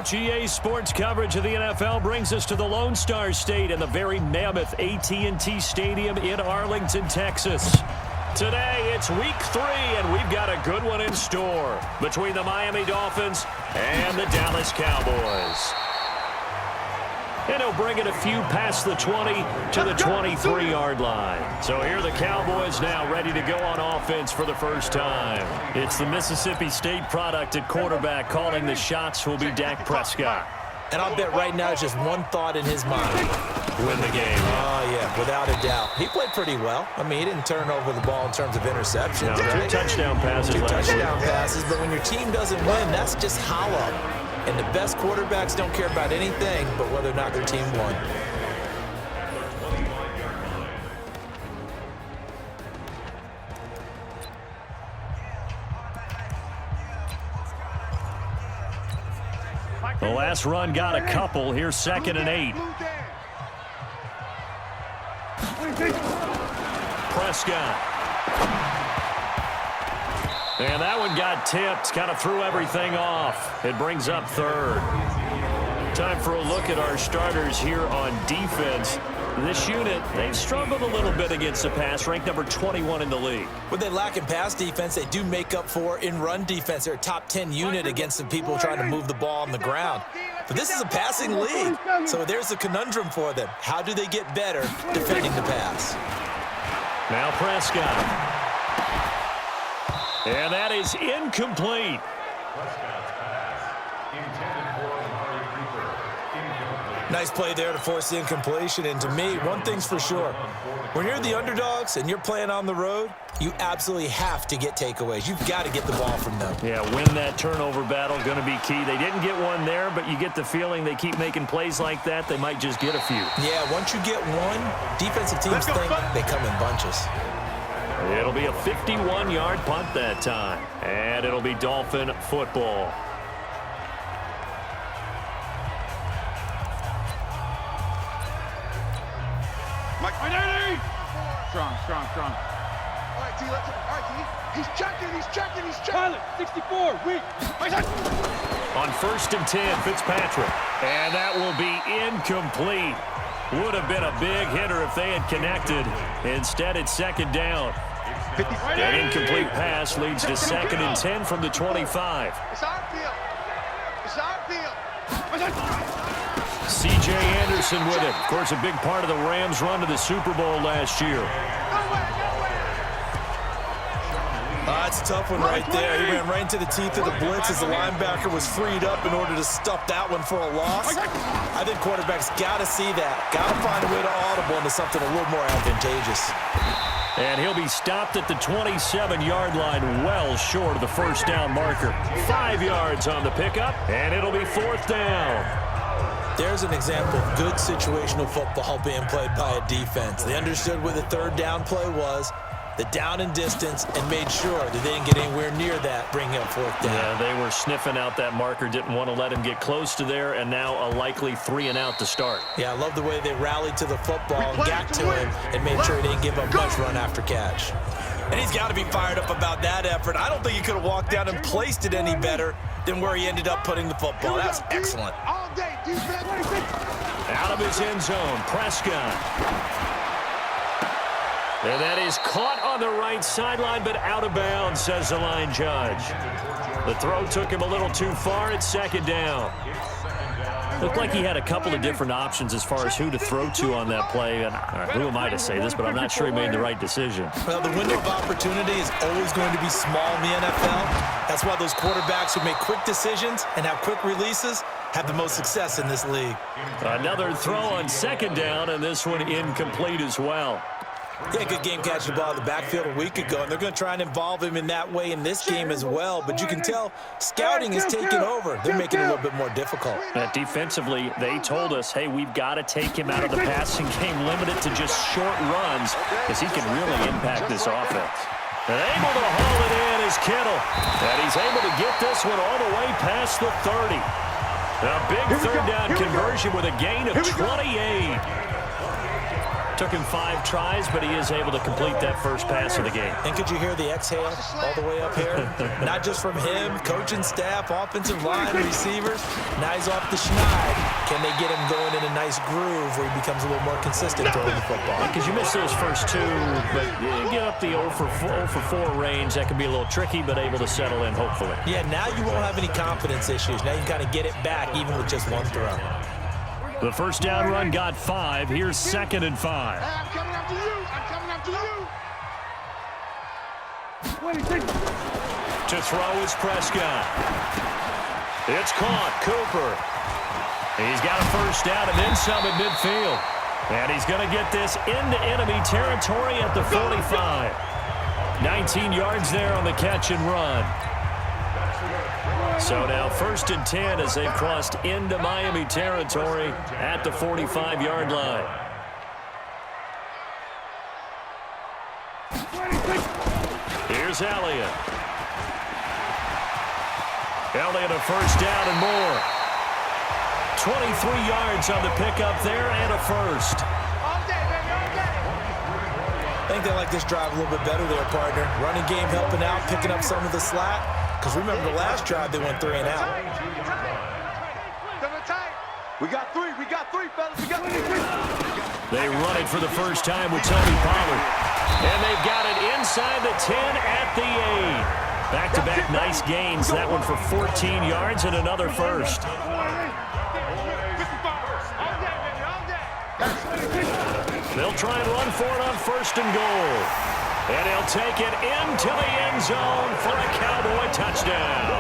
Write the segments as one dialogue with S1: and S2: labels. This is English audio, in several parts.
S1: Coach, EA Sports coverage of the NFL brings us to the Lone Star State in the very mammoth AT&T Stadium in Arlington, Texas. Today, it's week 3, and we've got a good one in store between the Miami Dolphins and the Dallas Cowboys. And he'll bring it a few past the 20 to the 23-yard line. So here are the Cowboys now ready to go on offense for the first time. It's the Mississippi State product at quarterback. Calling the shots will be Dak Prescott.
S2: And I'll bet right now it's just one thought in his mind.
S1: Win the game.
S2: Oh, yeah, without a doubt. He played pretty well. I mean, he didn't turn over the ball in terms of interceptions.
S1: No,
S2: right?
S1: 2 touchdown passes.
S2: 2 touchdown passes, but when your team doesn't win, that's just hollow. And the best quarterbacks don't care about anything but whether or not their team won.
S1: The last run got a couple. Here's 2nd and 8. Prescott. And that one got tipped. Kind of threw everything off. It brings up 3rd. Time for a look at our starters here on defense. This unit, they've struggled a little bit against the pass, ranked number 21 in the league.
S2: When they lack in pass defense, they do make up for in run defense. They're a top 10 unit against the people trying to move the ball on the ground. But this is a passing league, so there's a conundrum for them. How do they get better defending the pass?
S1: Now Prescott. And that is incomplete.
S2: Nice play there to force the incompletion. And to me, one thing's for sure. When you're the underdogs and you're playing on the road, you absolutely have to get takeaways. You've got to get the ball from them.
S1: Yeah, win that turnover battle, going to be key. They didn't get one there, but you get the feeling they keep making plays like that, they might just get a few.
S2: Yeah, once you get one, defensive teams think they come in bunches.
S1: It'll be a 51-yard punt that time, and it'll be Dolphin football.
S3: Strong. All right, D, he's checking. Pilot, 64, weak.
S1: On 1st and 10, Fitzpatrick. And that will be incomplete. Would have been a big hitter if they had connected. Instead, it's 2nd down. An incomplete pass leads to 2nd and 10 from the 25.
S3: It's our field.
S1: C.J. Anderson with it. Of course, a big part of the Rams' run to the Super Bowl last year.
S2: That's a tough one right there. He ran right into the teeth of the blitz as the linebacker was freed up in order to stuff that one for a loss. I think quarterbacks got to see that. Got to find a way to audible into something a little more advantageous.
S1: And he'll be stopped at the 27-yard line, well short of the 1st down marker. 5 yards on the pickup, and it'll be 4th down.
S2: There's an example of good situational football being played by a defense. They understood where the 3rd down play was, the down and distance, and made sure that they didn't get anywhere near that, bringing up 4th down.
S1: Yeah, they were sniffing out that marker, didn't want to let him get close to there, and now a likely 3 and out to start.
S2: Yeah, I love the way they rallied to the football and got to him and made sure he didn't give up much run after catch. And he's got to be fired up about that effort. I don't think he could have walked down and placed it any better than where he ended up putting the football. That's excellent.
S1: Out of his end zone, Prescott. And that is caught on the right sideline, but out of bounds, says the line judge. The throw took him a little too far. It's 2nd down. Looked like he had a couple of different options as far as who to throw to on that play. And who am I to say this, but I'm not sure he made the right decision.
S2: Well, the window of opportunity is always going to be small in the NFL. That's why those quarterbacks who make quick decisions and have quick releases have the most success in this league.
S1: Another throw on 2nd down, and this one incomplete as well.
S2: Yeah, good game catching the ball in the backfield a week ago, and they're going to try and involve him in that way in this game as well. But you can tell scouting is taking over. They're making it a little bit more difficult.
S1: Defensively, they told us, hey, we've got to take him out of the passing game, limit it to just short runs, because he can really impact this offense. And able to haul it in is Kittle. And he's able to get this one all the way past the 30. A big 3rd down conversion with a gain of 28. Took him 5 tries, but he is able to complete that first pass of the game.
S2: And could you hear the exhale all the way up here? Not just from him, coaching staff, offensive line, receivers. Now he's off the schneid. Can they get him going in a nice groove where he becomes a little more consistent throwing the football?
S1: Because you miss those first 2, but you get up the 0 for 4 range. That can be a little tricky, but able to settle in, hopefully.
S2: Yeah, now you won't have any confidence issues. Now you can kind of get it back, even with just 1 throw.
S1: The first down run got 5. Here's 2nd and 5.
S3: Hey, I'm coming after you. I'm coming after you.
S1: To throw is Prescott. It's caught. Cooper. He's got a first down and then some at midfield. And he's going to get this into enemy territory at the 45. 19 yards there on the catch and run. So now 1st and 10 as they've crossed into Miami territory at the 45-yard line. Here's Elliott. Elliott a first down and more. 23 yards on the pickup there and a first.
S2: I think they like this drive a little bit better there, partner. Running game helping out, picking up some of the slack. Because remember the last drive, they went 3 and out.
S3: We got 3, fellas. We got 3.
S1: They run it for the first time with Tony Pollard. And they've got it inside the 10 at the 8. Back-to-back nice gains. That one for 14 yards and another first. They'll try and run for it on 1st and goal. And he'll take it into the end zone for a Cowboy touchdown.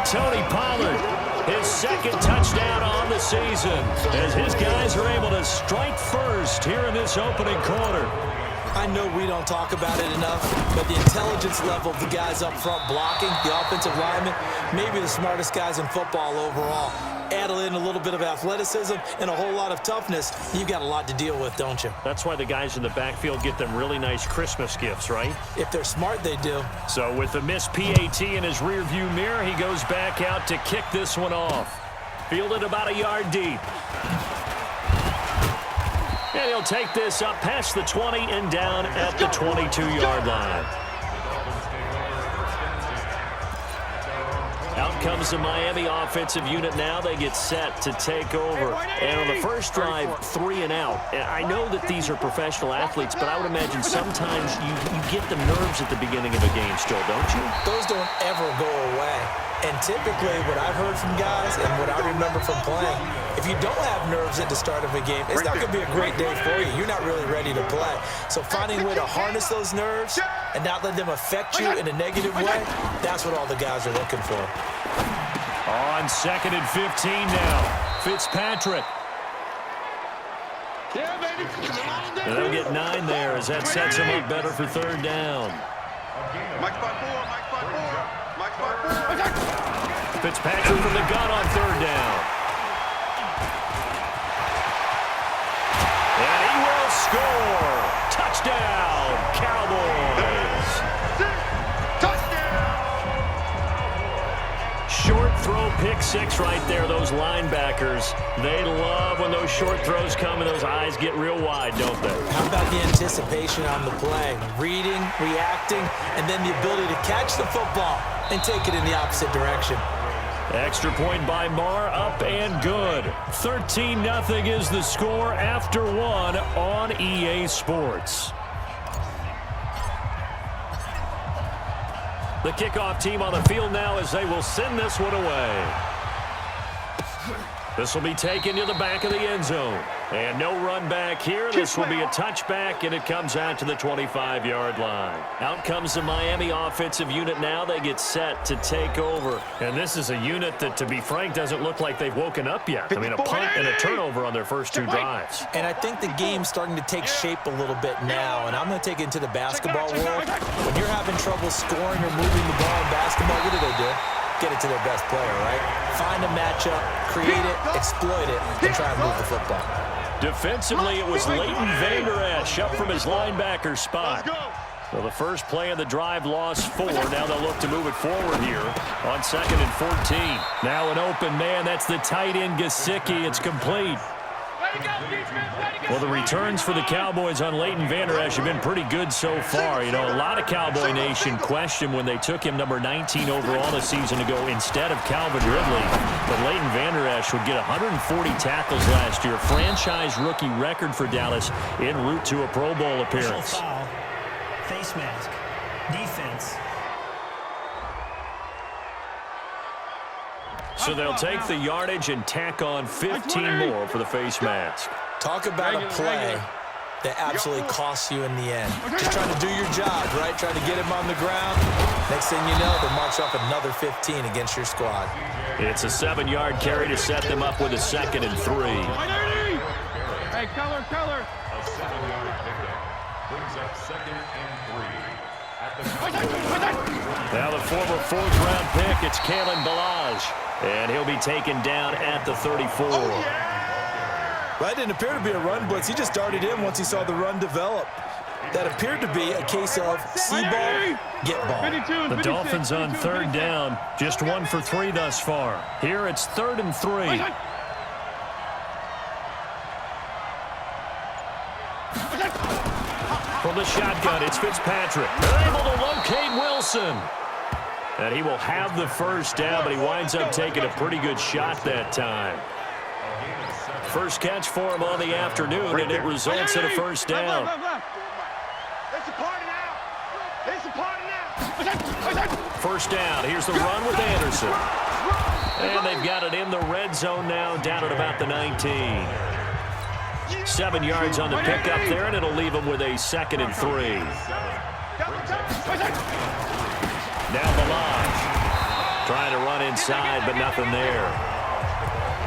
S1: Tony Pollard, his 2nd touchdown on the season, as his guys are able to strike first here in this opening quarter.
S2: I know we don't talk about it enough, but the intelligence level of the guys up front blocking, the offensive linemen, maybe the smartest guys in football overall. Add in a little bit of athleticism and a whole lot of toughness, you've got a lot to deal with, don't you?
S1: That's why the guys in the backfield get them really nice Christmas gifts, right?
S2: If they're smart, they do.
S1: So with the missed PAT in his rearview mirror, he goes back out to kick this one off. Fielded about a yard deep. And he'll take this up past the 20 and down at the 22-yard line. Out comes the Miami offensive unit now. They get set to take over. And on the first drive, 3 and out. And I know that these are professional athletes, but I would imagine sometimes you get the nerves at the beginning of a game still, don't you?
S2: Those don't ever go away. And typically, what I've heard from guys and what I remember from playing, if you don't have nerves at the start of a game, it's not going to be a great day for you. You're not really ready to play. So finding a way to harness those nerves and not let them affect you in a negative way, that's what all the guys are looking for.
S1: On 2nd and 15 now, Fitzpatrick. And they'll get 9 there as that sets him up better for 3rd down. Fitzpatrick from the gun on 3rd down. And he will score. Touchdown, Cowboys. Short throw, pick 6 right there. Those linebackers, they love when those short throws come and those eyes get real wide, don't they?
S2: How about the anticipation on the play? Reading, reacting, and then the ability to catch the football and take it in the opposite direction.
S1: Extra point by Marr, up and good. 13-0 is the score after 1 on EA Sports. The kickoff team on the field now as they will send this one away. This will be taken to the back of the end zone. And no run back here. This will be a touchback, and it comes out to the 25-yard line. Out comes the Miami offensive unit now. They get set to take over. And this is a unit that, to be frank, doesn't look like they've woken up yet. I mean, a punt and a turnover on their first 2 drives.
S2: And I think the game's starting to take shape a little bit now. And I'm going to take it into the basketball world. When you're having trouble scoring or moving the ball in basketball, what do? Get it to their best player, right? Find a matchup, create it, exploit it, and try and move the football.
S1: Defensively, it was Leighton Vander Esch up from his linebacker spot. Well, the first play of the drive lost 4. Now they'll look to move it forward here on 2nd and 14. Now an open man. That's the tight end, Gesicki. It's complete. Well, the returns for the Cowboys on Leighton Vander Esch have been pretty good so far. You know, a lot of Cowboy Nation questioned when they took him number 19 overall a season ago instead of Calvin Ridley. But Leighton Vander Esch would get 140 tackles last year. Franchise rookie record for Dallas en route to a Pro Bowl appearance.
S4: Foul, face mask, defense.
S1: So they'll take the yardage and tack on 15 more for the face mask.
S2: Talk about a play that absolutely costs you in the end. Just trying to do your job, right? Trying to get him on the ground. Next thing you know, they'll march off another 15 against your squad.
S1: It's a 7-yard carry to set them up with a 2nd and 3.
S3: Hey, color.
S5: A 7-yard pickup brings up 2nd and 3.
S1: Now the former 4th-round pick, it's Kalen Ballage. And he'll be taken down at the 34.
S2: That didn't appear to be a run blitz. He just darted in once he saw the run develop. That appeared to be a case of see ball, get ball.
S1: The Dolphins on 3rd down. Just 1 for 3 thus far. Here it's 3rd and 3. From the shotgun, it's Fitzpatrick. They're able to locate Wilson. And he will have the first down, but he winds up taking a pretty good shot that time. First catch for him on the afternoon, and it results in a first down.
S3: It's a party now. It's a party now.
S1: First down. Here's the run with Anderson. And they've got it in the red zone now, down at about the 19. 7 yards on the pickup there, and it'll leave them with a 2nd and 3. Now Ballage trying to run inside, but nothing there.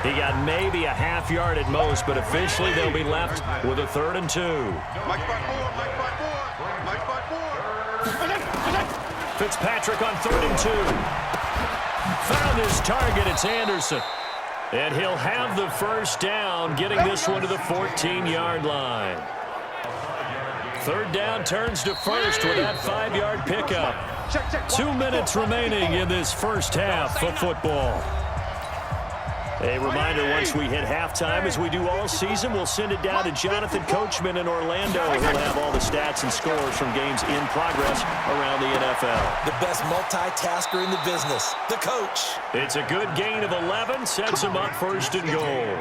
S1: He got maybe a half yard at most, but officially they'll be left with a 3rd and 2. Fitzpatrick on 3rd and 2. Found his target. It's Anderson. And he'll have the first down, getting this one to the 14-yard line. 3rd down turns to 1st with that 5-yard pickup. 2 minutes remaining in this first half of football. A reminder, once we hit halftime, as we do all season, we'll send it down to Jonathan Coachman in Orlando. He'll have all the stats and scores from games in progress around the NFL.
S2: The best multitasker in the business, the coach.
S1: It's a good gain of 11, sets him up 1st and goal.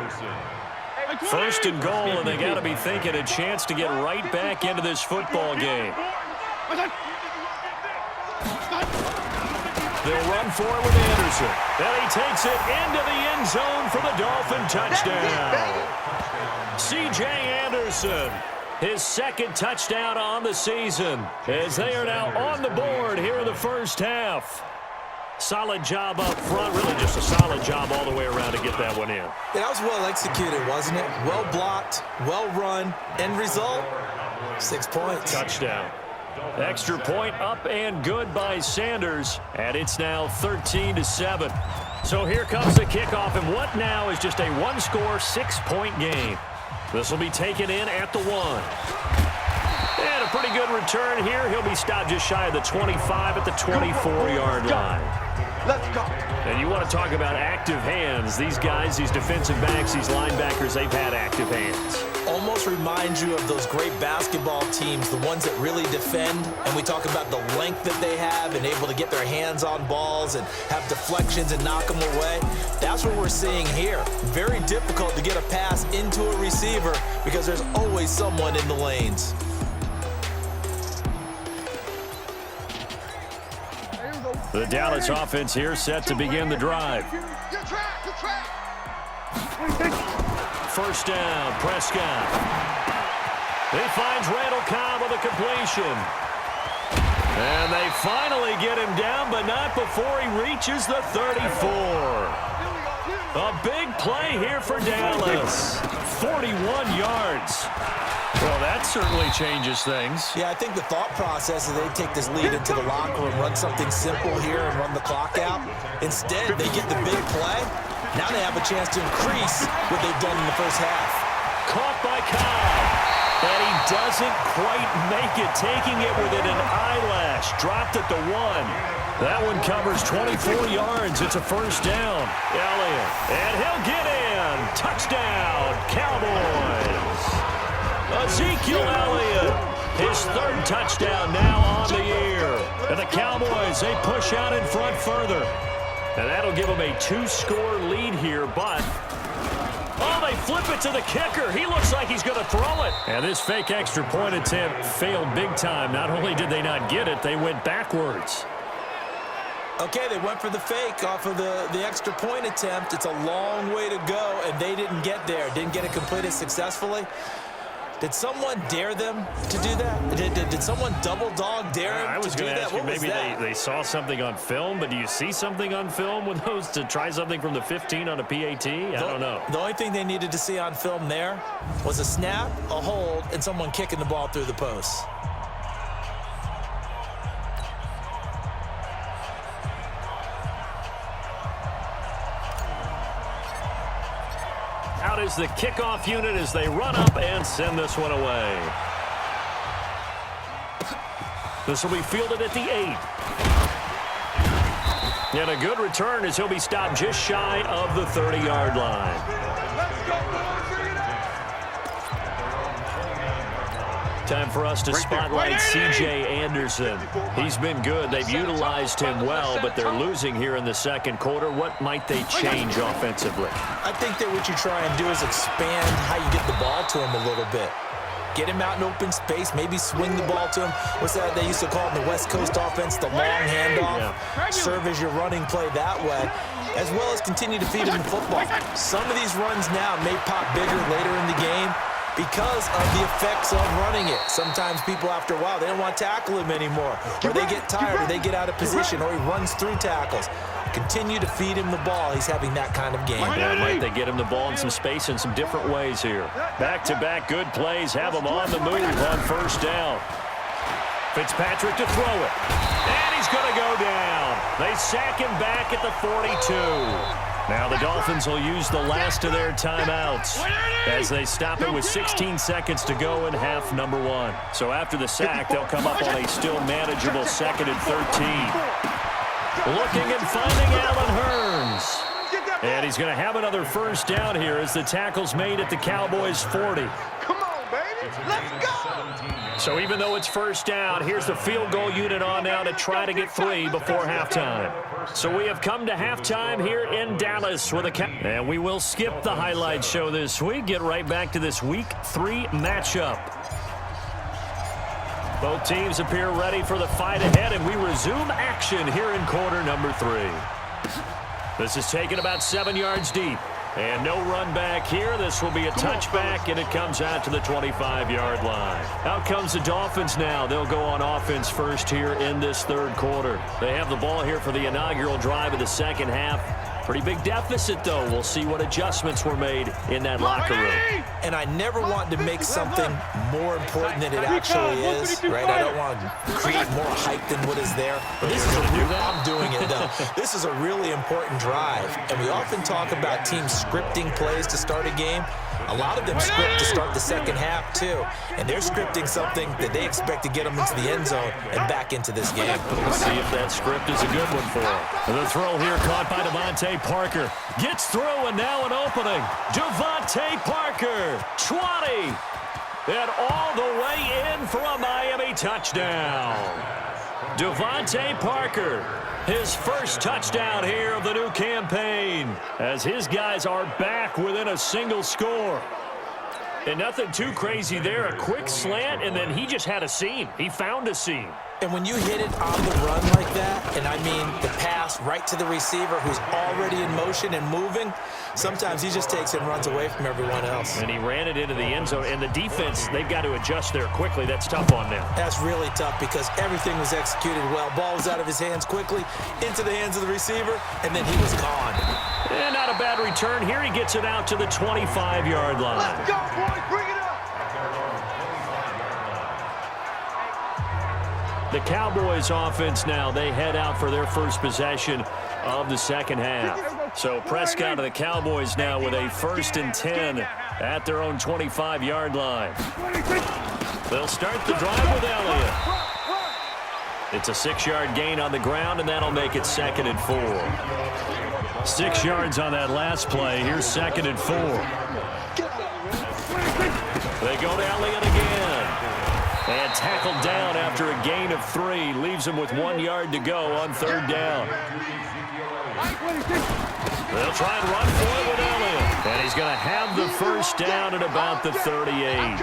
S1: 1st and goal, and they got to be thinking a chance to get right back into this football game. They'll run for it with Anderson. And he takes it into the end zone for the Dolphin touchdown. C.J. Anderson, his 2nd touchdown on the season, as they are now on the board here in the first half. Solid job up front, really just a solid job all the way around to get that one in.
S2: Yeah, that was well executed, wasn't it? Well blocked, well run. End result, 6 points.
S1: Touchdown. Extra point up and good by Sanders, and it's now 13-7. So here comes the kickoff, and what now is just a 1-score, 6-point game. This will be taken in at the 1. And a pretty good return here. He'll be stopped just shy of the 25 at the 24-yard line.
S3: Let's go.
S1: And you want to talk about active hands. These guys, these defensive backs, these linebackers, they've had active hands.
S2: Almost reminds you of those great basketball teams, the ones that really defend, and we talk about the length that they have and able to get their hands on balls and have deflections and knock them away. That's what we're seeing here. Very difficult to get a pass into a receiver because there's always someone in the lanes.
S1: The Dallas offense here set to begin the drive.
S3: Good track.
S1: First down, Prescott. He finds Randall Cobb with a completion. And they finally get him down, but not before he reaches the 34. A big play here for Dallas. 41 yards. Well, that certainly changes things.
S2: Yeah, I think the thought process is they take this lead into the locker room, run something simple here and run the clock out. Instead, they get the big play. Now they have a chance to increase what they've done in the first half.
S1: Caught by Cobb. And he doesn't quite make it, taking it within an eyelash. Dropped at the 1. That one covers 24 yards. It's a first down. Elliott. And he'll get in. Touchdown, Cowboys. Ezekiel Elliott, his third touchdown now on the year. And the Cowboys, they push out in front further. And that'll give them a 2-score lead here, but oh, they flip it to the kicker. He looks like he's going to throw it. And this fake extra point attempt failed big time. Not only did they not get it, they went backwards.
S2: Okay, they went for the fake off of the extra point attempt. It's a long way to go, and they didn't get there. Didn't get it completed successfully. Did someone dare them to do that? Did someone double dog dare them
S1: I was
S2: to do
S1: going to
S2: that?
S1: ask you,
S2: What was
S1: maybe
S2: that?
S1: they saw something on film, but do you see something on film with those to try something from the 15 on a PAT? I don't know.
S2: The only thing they needed to see on film there was a snap, a hold, and someone kicking the ball through the post.
S1: Out is the kickoff unit as they run up and send this one away. This will be fielded at the 8. And a good return as he'll be stopped just shy of the 30-yard line.
S3: Let's go, boys. Bring it up.
S1: Time for us to spotlight C.J. Anderson. He's been good. They've utilized him well, but they're losing here in the second quarter. What might they change offensively?
S2: I think that what you try and do is expand how you get the ball to him a little bit. Get him out in open space, maybe swing the ball to him. What's that they used to call in the West Coast offense, the long handoff?
S1: Yeah.
S2: Serve as your running play that way, as well as continue to feed him the football. Some of these runs now may pop bigger later in the game because of the effects of running it. Sometimes people, after a while, they don't want to tackle him anymore. Or they get tired, or they get out of position, or he runs through tackles. Continue to feed him the ball. He's having that kind of game.
S1: Yeah, might they get him the ball in some space in some different ways here. Back-to-back good plays have him on the move on first down. Fitzpatrick to throw it. And he's going to go down. They sack him back at the 42. Now the Dolphins will use the last of their timeouts as they stop it with 16 seconds to go in half number 1. So after the sack, they'll come up on a still manageable 2nd and 13. Looking and finding Allen Hurns. And he's going to have another first down here as the tackle's made at the Cowboys' 40.
S3: Come on, baby. Let's go.
S1: So even though it's first down, here's the field goal unit on now to try to get 3 before halftime. So we have come to halftime here in Dallas with a and we will skip the highlight show this week. Get right back to this Week 3 matchup. Both teams appear ready for the fight ahead, and we resume action here in quarter number 3. This is taken about 7 yards deep. And no run back here. This will be a touchback, and it comes out to the 25-yard line. Out comes the Dolphins now. They'll go on offense first here in this third quarter. They have the ball here for the inaugural drive of the second half. Pretty big deficit, though. We'll see what adjustments were made in that locker room.
S2: And I never want to make something more important than it actually is, right? I don't want to create more hype than what is there. This is I'm doing it, though. This is a really important drive, and we often talk about teams scripting plays to start a game. A lot of them script to start the second half, too, and they're scripting something that they expect to get them into the end zone and back into this game.
S1: We'll see if that script is a good one for them. The throw here caught by Devontae Parker. Gets through, and now an opening. Devontae Parker, 20. And all the way in for a Miami touchdown. Devontae Parker, his first touchdown here of the new campaign, as his guys are back within a single score. And nothing too crazy there. A quick slant, and then he just had a seam. He found a seam.
S2: And when you hit it on the run like that, and I mean the pass right to the receiver who's already in motion and moving, sometimes he just takes it and runs away from everyone else.
S1: And he ran it into the end zone. And the defense, they've got to adjust there quickly. That's tough on them.
S2: That's really tough because everything was executed well. Ball was out of his hands quickly, into the hands of the receiver, and then he was gone.
S1: And not a bad return. Here he gets it out to the 25-yard line.
S3: Let's go, boys. Bring it up.
S1: The Cowboys offense now, they head out for their first possession of the second half. So Prescott of the Cowboys now with a 1st and 10 at their own 25-yard line. They'll start the drive with Elliott. It's a 6-yard gain on the ground, and that'll make it 2nd and 4. 6 yards on that last play. Here's 2nd and 4. They go to Elliott again. And tackled down after a gain of 3. Leaves him with 1 yard to go on 3rd down. They'll try and run for it with Elliott. And he's going to have the first down at about the 38.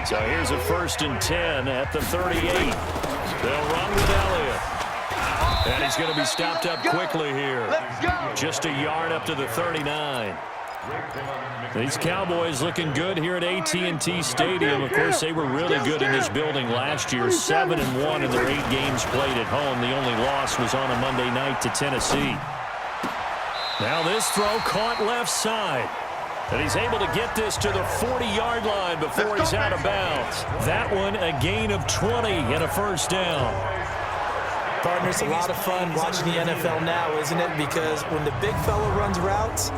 S1: So here's a 1st and 10 at the 38. They'll run with Elliott. And he's going to be stopped up quickly here. Just a yard up to the 39. These Cowboys looking good here at AT&T Stadium. Of course, they were really good in this building last year. 7-1 in their 8 games played at home. The only loss was on a Monday night to Tennessee. Now this throw caught left side. And he's able to get this to the 40-yard line before he's out of bounds. That one a gain of 20 and a first down.
S2: Partner, it's a lot of fun watching the NFL now, isn't it? Because when the big fella runs routes,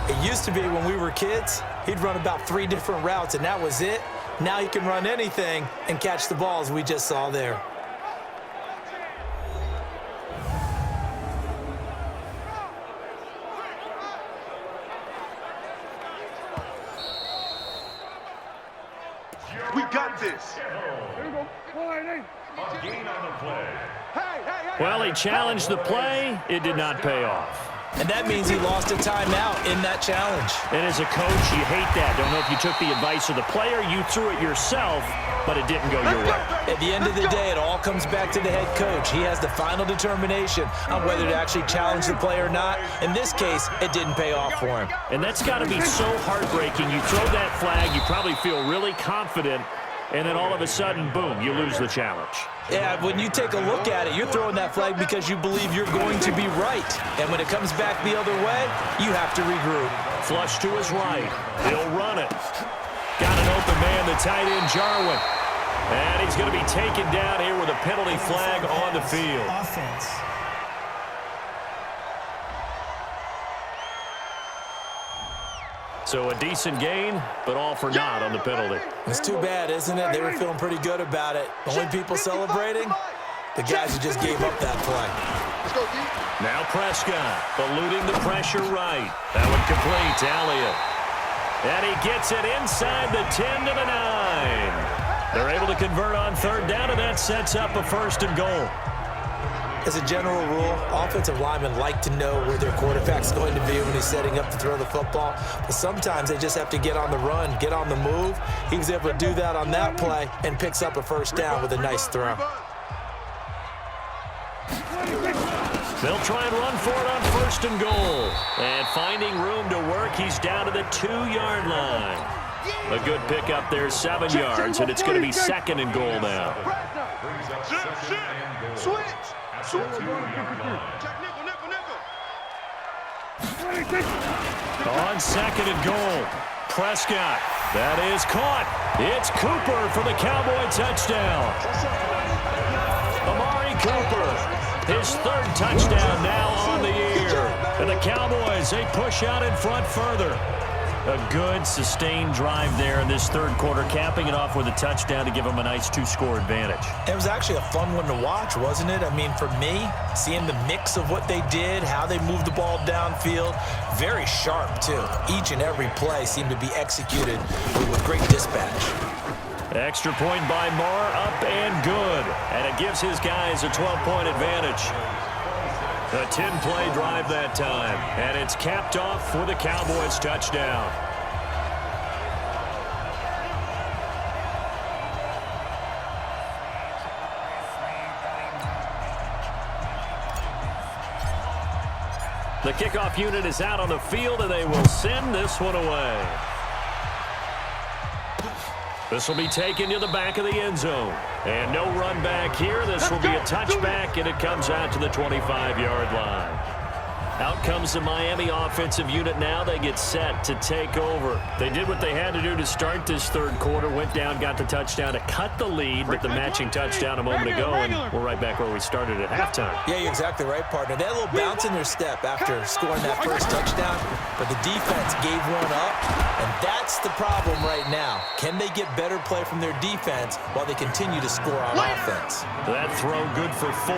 S2: it used to be when we were kids, he'd run about 3 different routes, and that was it. Now he can run anything and catch the balls we just saw there.
S3: We got this.
S1: Well, he challenged the play. It did not pay off.
S2: And that means he lost a timeout in that challenge.
S1: And as a coach, you hate that. Don't know if you took the advice of the player, you threw it yourself, but it didn't go your way.
S2: At the end of the day, it all comes back to the head coach. He has the final determination on whether to actually challenge the play or not. In this case, it didn't pay off for him.
S1: And that's got to be so heartbreaking. You throw that flag, you probably feel really confident, and then all of a sudden, boom, you lose the challenge.
S2: Yeah, when you take a look at it, you're throwing that flag because you believe you're going to be right. And when it comes back the other way, you have to regroup.
S1: Flush to his right. He'll run it. Got an open man, the tight end, Jarwin. And he's going to be taken down here with a penalty flag on the field.
S4: Offense.
S1: So a decent gain, but all for naught on the penalty.
S2: It's too bad, isn't it? They were feeling pretty good about it. Only people celebrating, the guys who just gave up that play.
S1: Now Prescott, eluding the pressure right. That one complete to Elliott. And he gets it inside the 10 to the 9. They're able to convert on 3rd down, and that sets up a 1st and goal.
S2: As a general rule, offensive linemen like to know where their quarterback's going to be when he's setting up to throw the football. But sometimes they just have to get on the run, get on the move. He was able to do that on that play and picks up a 1st down with a nice throw.
S1: They'll try and run for it on 1st and goal. And finding room to work, he's down to the 2-yard line. A good pickup there, 7 yards, and it's going to be 2nd and goal now.
S3: Switch.
S1: On 2nd and goal, Prescott. That is caught. It's Cooper for the Cowboy touchdown. Amari Cooper, his 3rd touchdown now on the year. And the Cowboys, they push out in front further. A good, sustained drive there in this 3rd quarter, capping it off with a touchdown to give them a nice 2-score advantage.
S2: It was actually a fun one to watch, wasn't it? I mean, for me, seeing the mix of what they did, how they moved the ball downfield, very sharp, too. Each and every play seemed to be executed with great dispatch.
S1: Extra point by Marr, up and good. And it gives his guys a 12-point advantage. A 10-play drive that time, and it's capped off with a Cowboys touchdown. The kickoff unit is out on the field, and they will send this one away. This will be taken to the back of the end zone. And no run back here. This will be a touchback, and it comes out to the 25-yard line. Out comes the Miami offensive unit now. They get set to take over. They did what they had to do to start this 3rd quarter. Went down, got the touchdown to cut the lead with the matching touchdown a moment ago, and we're right back where we started at halftime.
S2: Yeah, you're exactly right, partner. They had a little bounce in their step after scoring that 1st touchdown, but the defense gave one up, and that's the problem right now. Can they get better play from their defense while they continue to score on offense?
S1: That throw good for 4.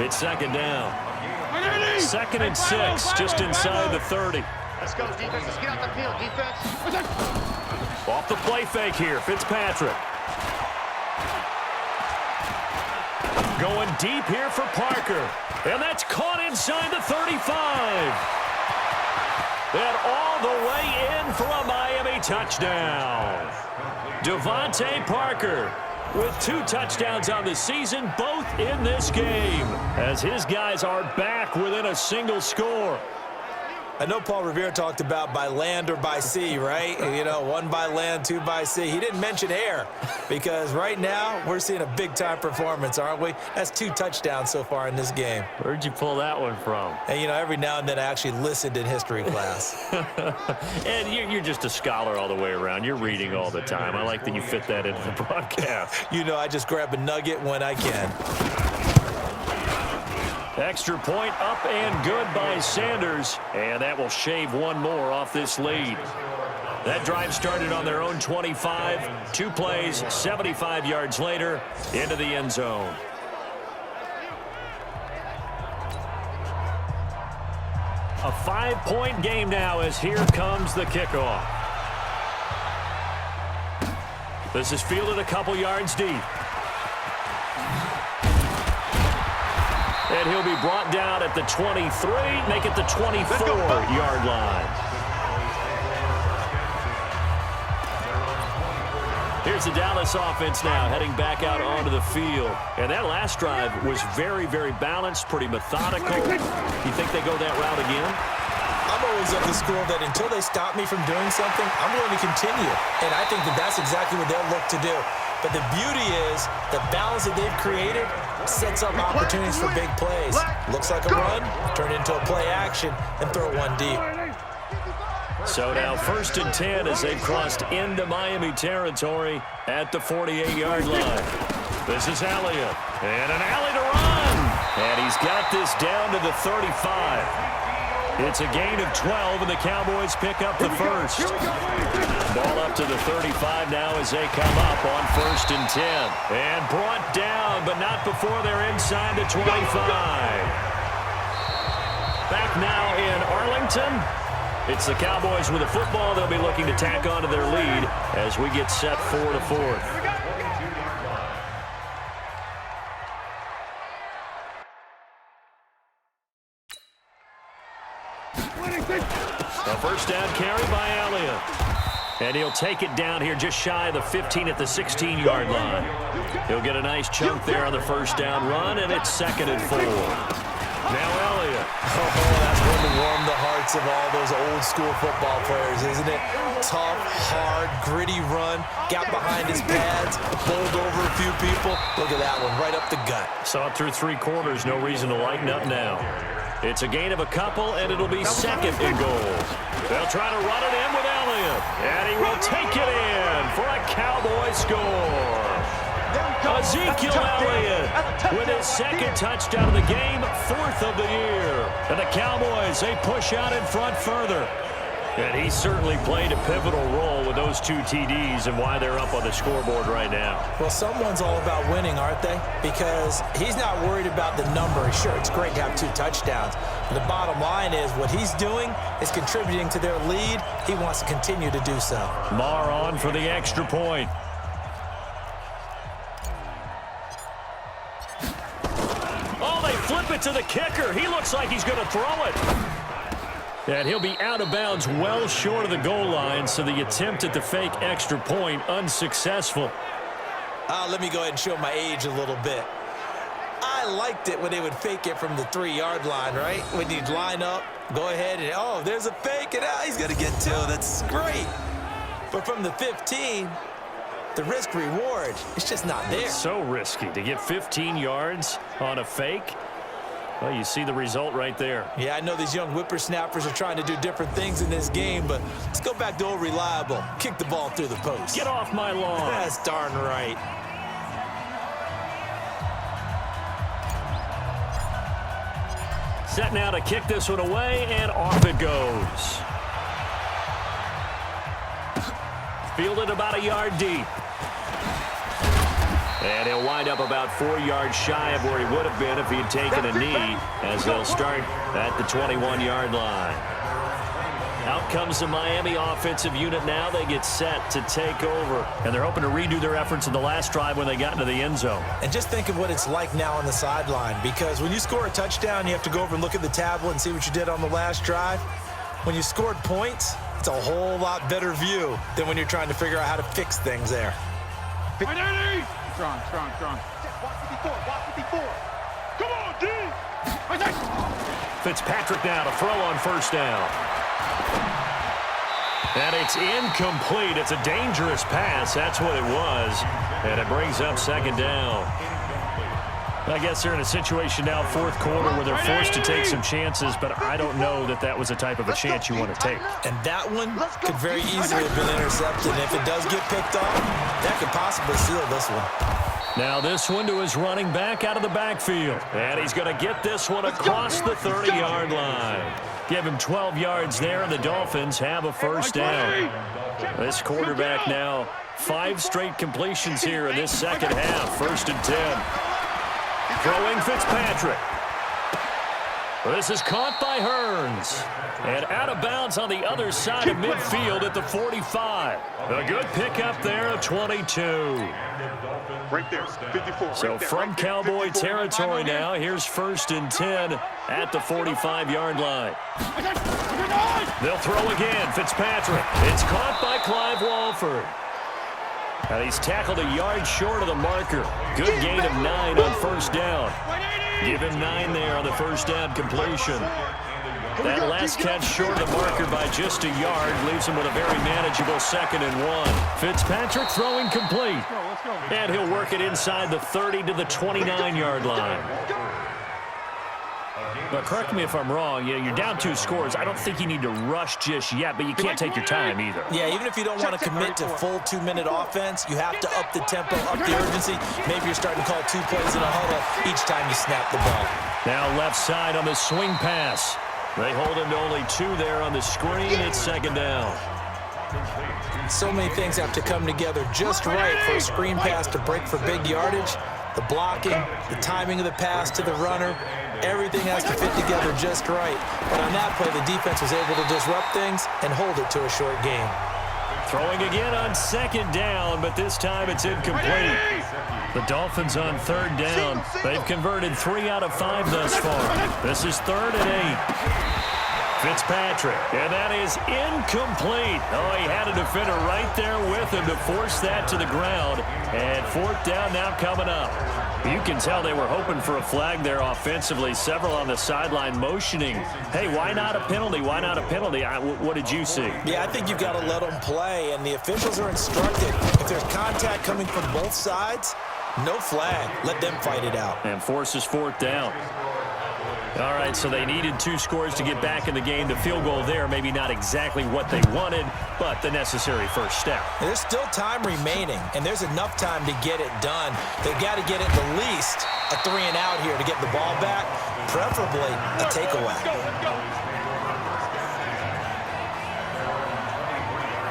S1: It's 2nd down. 2nd and 6, just inside the 30.
S3: Let's go, defense. Let's get out the field, defense.
S1: Off the play fake here, Fitzpatrick. Going deep here for Parker. And that's caught inside the 35. And all the way in for a Miami touchdown. Devontae Parker with 2 touchdowns on the season, both in this game, as his guys are back within a single score.
S2: I know Paul Revere talked about by land or by sea, right? You know, 1 by land, 2 by sea. He didn't mention air because right now we're seeing a big-time performance, aren't we? That's 2 touchdowns so far in this game.
S1: Where'd you pull that one from?
S2: And, you know, every now and then I actually listened in history class.
S1: And you're just a scholar all the way around. You're reading all the time. I like that you fit that into the broadcast.
S2: You know, I just grab a nugget when I can.
S1: Extra point up and good by Sanders. And that will shave 1 more off this lead. That drive started on their own 25. 2 plays, 75 yards later, into the end zone. A 5-point game now as here comes the kickoff. This is fielded a couple yards deep. And he'll be brought down at the 23, make it the 24-yard line. Here's the Dallas offense now heading back out onto the field. And that last drive was very, very balanced, pretty methodical. You think they go that route again?
S2: I'm always of the school that until they stop me from doing something, I'm going to continue. And I think that that's exactly what they'll look to do. But the beauty is the balance that they've created sets up opportunities for big plays. Looks like a run, turn into a play action, and throw 1 deep.
S1: So now 1st and 10 as they've crossed into Miami territory at the 48-yard line. This is Elliott. And an alley to run. And he's got this down to the 35. It's a gain of 12, and the Cowboys pick up the first. Ball up to the 35 now as they come up on 1st and 10. And brought down, but not before they're inside the 25. Back now in Arlington. It's the Cowboys with the football. They'll be looking to tack on to their lead as we get set for the 4th. A first down carry by Elliott. And he'll take it down here just shy of the 15 at the 16-yard line. He'll get a nice chunk there on the first down run, and it's 2nd and 4. Now Elliott.
S2: Oh, that's going to warm the hearts of all those old school football players, isn't it? Tough, hard, gritty run. Got behind his pads, bowled over a few people. Look at that one, right up the gut.
S1: Saw it through 3 quarters. No reason to lighten up now. It's a gain of a couple, and it'll be 2nd and goal. They'll try to run it in with Elliott. And he will take it in for a Cowboy score. Ezekiel Elliott with his 2nd touchdown of the game, 4th of the year. And the Cowboys, they push out in front further. And he certainly played a pivotal role with those 2 TDs and why they're up on the scoreboard right now.
S2: Well, someone's all about winning, aren't they? Because he's not worried about the number. Sure, it's great to have 2 touchdowns. But the bottom line is what he's doing is contributing to their lead. He wants to continue to do so.
S1: Marr on for the extra point. Oh, they flip it to the kicker. He looks like he's going to throw it. And he'll be out of bounds well short of the goal line, so the attempt at the fake extra point unsuccessful.
S2: Let me go ahead and show my age a little bit. I liked it when they would fake it from the 3-yard line, right? When you'd line up, go ahead and, oh, there's a fake, and he's going to get 2. That's great. But from the 15, the risk-reward, it's just not there.
S1: It's so risky to get 15 yards on a fake. Well, you see the result right there.
S2: Yeah, I know these young whippersnappers are trying to do different things in this game, but let's go back to old reliable. Kick the ball through the post.
S1: Get off my lawn.
S2: That's darn right.
S1: Set now to kick this one away, and off it goes. Fielded about a yard deep. And he'll wind up about 4 yards shy of where he would have been if he had taken a knee, as they'll start at the 21-yard line. Out comes the Miami offensive unit now. They get set to take over. And they're hoping to redo their efforts in the last drive when they got into the end zone.
S2: And just think of what it's like now on the sideline, because when you score a touchdown, you have to go over and look at the tablet and see what you did on the last drive. When you scored points, it's a whole lot better view than when you're trying to figure out how to fix things there.
S3: Strong. Walk 54. Come on, D.
S1: Fitzpatrick now to throw on first down. And it's incomplete. It's a dangerous pass. That's what it was. And it brings up second down. I guess they're in a situation now, fourth quarter, where they're forced to take some chances, but I don't know that that was the type of a chance you want to take.
S2: And that one could very easily have been intercepted. And if it does get picked off, that could possibly seal this one.
S1: Now this one to his running back out of the backfield. And he's going to get this one across the 30-yard line. Give him 12 yards there, and the Dolphins have a first down. This quarterback now 5 straight completions here in this second half. 1st and 10. Throwing Fitzpatrick. This is caught by Hearns. And out of bounds on the other side of midfield at the 45. A good pickup there of 22.
S3: Right there, 54.
S1: So from Cowboy territory now, here's 1st and 10 at the 45-yard line. They'll throw again. Fitzpatrick. It's caught by Clive Walford. And he's tackled a yard short of the marker. Good gain of 9 on first down. Give him 9 there on the first down completion. That last catch short of the marker by just a yard leaves him with a very manageable 2nd and 1. Fitzpatrick throwing complete. And he'll work it inside the 30 to the 29-yard line. But correct me if I'm wrong, you're down 2 scores. I don't think you need to rush just yet, but you can't take your time either.
S2: Yeah, even if you don't want to commit to full 2-minute offense, you have to up the tempo, up the urgency. Maybe you're starting to call 2 plays in a huddle each time you snap the ball.
S1: Now left side on the swing pass. They hold him to only 2 there on the screen. It's 2nd down.
S2: So many things have to come together just right for a screen pass to break for big yardage. The blocking, the timing of the pass to the runner, everything has to fit together just right. But on that play, the defense was able to disrupt things and hold it to a short game.
S1: Throwing again on 2nd down, but this time it's incomplete. The Dolphins on 3rd down. They've converted 3 out of 5 thus far. This is 3rd and 8. Fitzpatrick, and that is incomplete. Oh, he had a defender right there with him to force that to the ground. And 4th down now coming up. You can tell they were hoping for a flag there offensively. Several on the sideline motioning. Hey, why not a penalty? Why not a penalty? What did you see?
S2: Yeah, I think you've got to let them play, and the officials are instructed. If there's contact coming from both sides, no flag. Let them fight it out.
S1: And forces 4th down. All right, so they needed 2 scores to get back in the game. The field goal there, maybe not exactly what they wanted, but the necessary first step.
S2: There's still time remaining, and there's enough time to get it done. They've got to get at the least a 3 and out here to get the ball back, preferably a takeaway.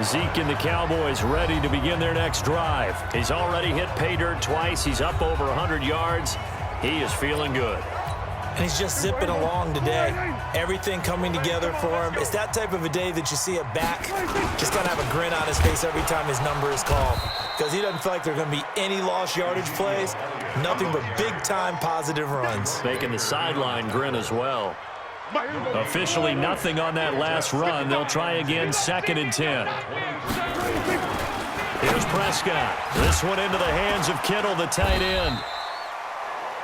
S1: Zeke and the Cowboys ready to begin their next drive. He's already hit pay dirt twice. He's up over 100 yards. He is feeling good.
S2: And he's just zipping along today. Everything coming together for him. It's that type of a day that you see a back just kind of have a grin on his face every time his number is called. Because he doesn't feel like there are going to be any lost yardage plays. Nothing but big-time positive runs.
S1: Making the sideline grin as well. Officially nothing on that last run. They'll try again, 2nd and 10. Here's Prescott. This one into the hands of Kittle, the tight end.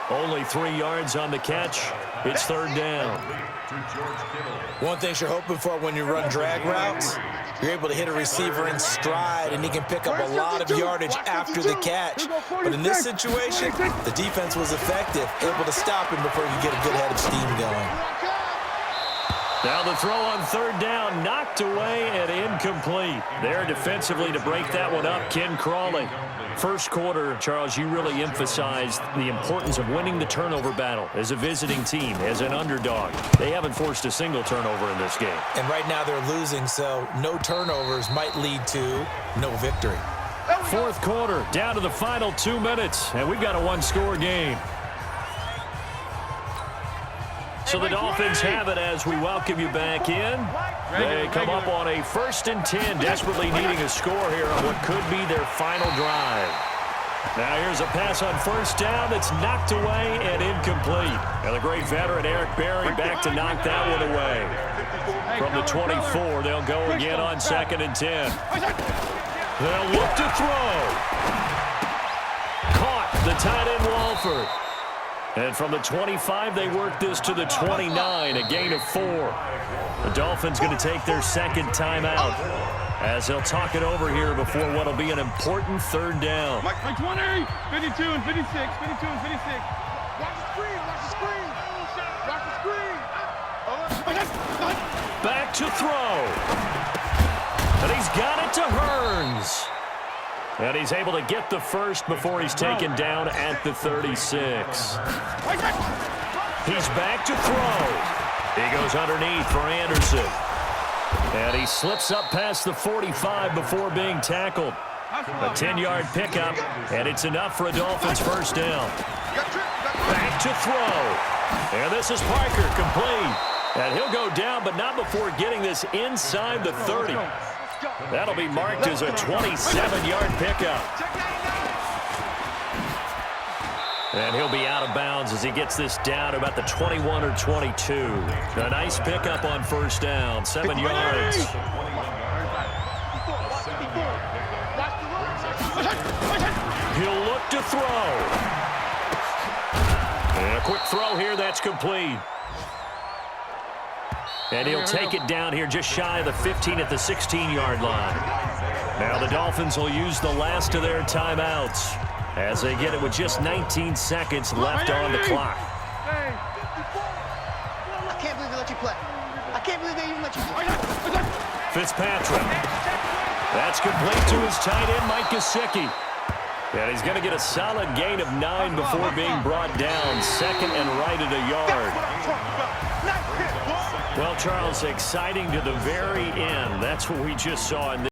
S1: Only 3 yards on the catch. It's 3rd down.
S2: One thing you're hoping for when you run drag routes, you're able to hit a receiver in stride, and he can pick up a lot of yardage after the catch. But in this situation, the defense was effective, able to stop him before he could get a good head of steam going.
S1: Now the throw on 3rd down, knocked away and incomplete. There defensively to break that one up, Ken Crawley. First quarter, Charles, you really emphasized the importance of winning the turnover battle as a visiting team, as an underdog. They haven't forced a single turnover in this game.
S2: And right now they're losing, so no turnovers might lead to no victory.
S1: 4th quarter, down to the final 2 minutes, and we've got a 1-score game. So the Dolphins have it as we welcome you back in. They come up on a 1st and 10, desperately needing a score here on what could be their final drive. Now here's a pass on 1st down that's knocked away and incomplete. And the great veteran Eric Berry back to knock that one away. From the 24, they'll go again on 2nd and 10. They'll look to throw. Caught the tight end Walford. And from the 25, they work this to the 29, a gain of 4. The Dolphins going to take their 2nd timeout as they'll talk it over here before what will be an important 3rd down.
S3: Mike 20, 52 and 56, 52 and 56. Watch the screen, watch the screen. Watch the screen.
S1: Back to throw. And he's got it to Hearns. And he's able to get the first before he's taken down at the 36. He's back to throw. He goes underneath for Anderson. And he slips up past the 45 before being tackled. A 10-yard pickup, and it's enough for a Dolphins 1st down. Back to throw. And this is Parker, complete. And he'll go down, but not before getting this inside the 30. That'll be marked as a 27-yard pickup. And he'll be out of bounds as he gets this down to about the 21 or 22. A nice pickup on 1st down, 7 yards. He'll look to throw. And a quick throw here, that's complete. And he'll take it down here just shy of the 15 at the 16-yard line. Now the Dolphins will use the last of their timeouts as they get it with just 19 seconds left on the clock.
S6: I can't believe they let you play. I can't believe they even let you play.
S1: Fitzpatrick. That's complete to his tight end, Mike Gesicki. And he's going to get a solid gain of 9 before being brought down. 2nd and right at a yard. Well, Charles, exciting to the very end. That's what we just saw in this.